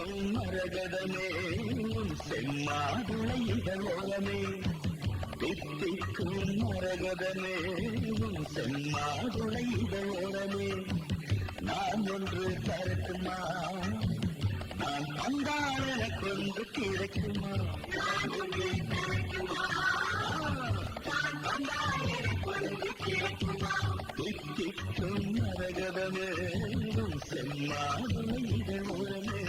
தித்திக்கும் மரகதமே செம்மாதுளை இதழோரமே தித்திக்கும் மரகதமே செம்மாதுளை இதழோரமே நான் ஒன்று தரட்டுமா நான் வந்தால் எனக்கு ஒன்று கிடைக்குமா தித்திக்கும் மரகதமே செம்மாதுளை இதழோரமே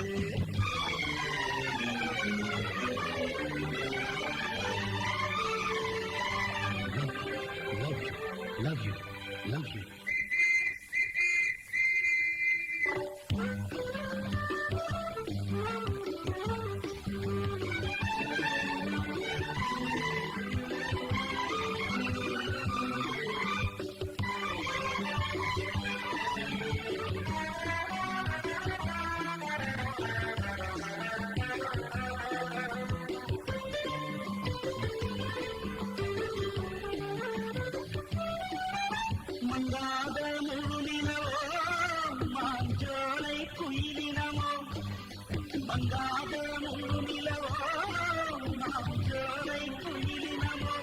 Love you, love you. மங்காத முழுநிலவோ மாஞ்சோலை குயிலினமோ மங்காத முழுநிலவோ மாஞ்சோலை குயிலினமோ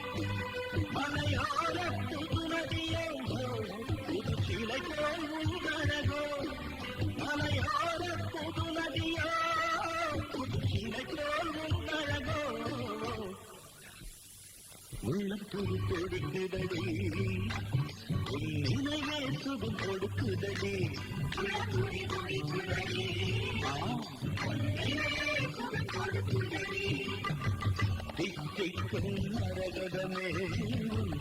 மலையோர புதுநதியோ புது சிலை போல் உங்கழகோ மலையோர புதுநதியோ புது சிலை போல் உங்கழகோ உள்ளம் துரு துடிக்குதடி நினைவே சுகம் கொடுக்குதடி தித்திக்கும் மரகதமே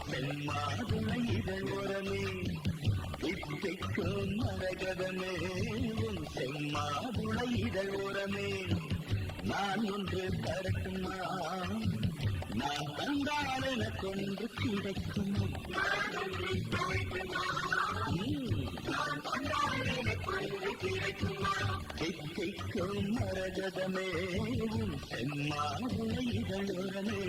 செம்மாதுளை இதழோரமே தித்திக்கும் மரகதமே செம்மாதுளை இதழோரமே நான் ஒன்று தரட்டுமா நான் தந்தால் எனக்கு ஒன்று கிடைக்கும் தித்திக்கும் மரகதமே செம்மாதுளை இதழோரமே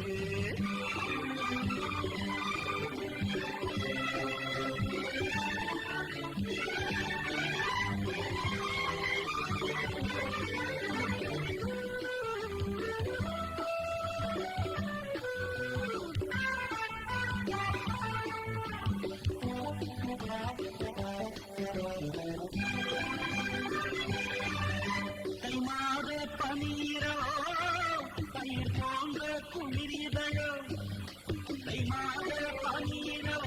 கைமாத பனீரோ பயிர் போன்ற குளிரிதழோ கைமாத பனீரோ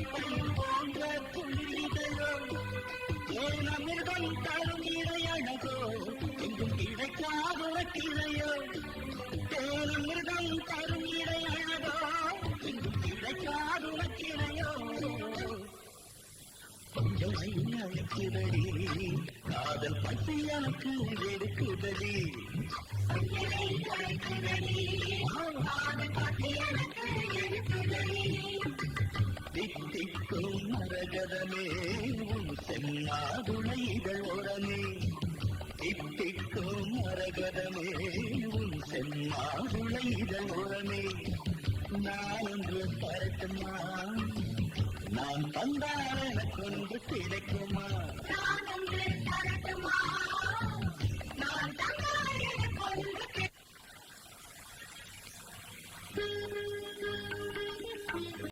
பயிர் போன்ற குளிரிதழோ ஏனமிர்தம் தரும் இடையழகோ எங்கும் கிடைக்காத கிளையோ ஏனமிர்தம் தரும் இடையழகோ எங்கும் கிடைக்காத கிளையோ கொஞ்சம் அழைக்குதடி காதல் பற்றி எனக்கு எடுக்குதடி தித்திக்கும் மரகதமே செம்மாதுளை இதழோரமே தித்திக்கும் மரகதமே செம்மாதுளை இதழோரமே நான் ஒன்று தரட்டுமா நான் தந்தால் எனக்கு ஒன்று கிடைக்குமா நான் தந்தால் எனக்கு ஒன்று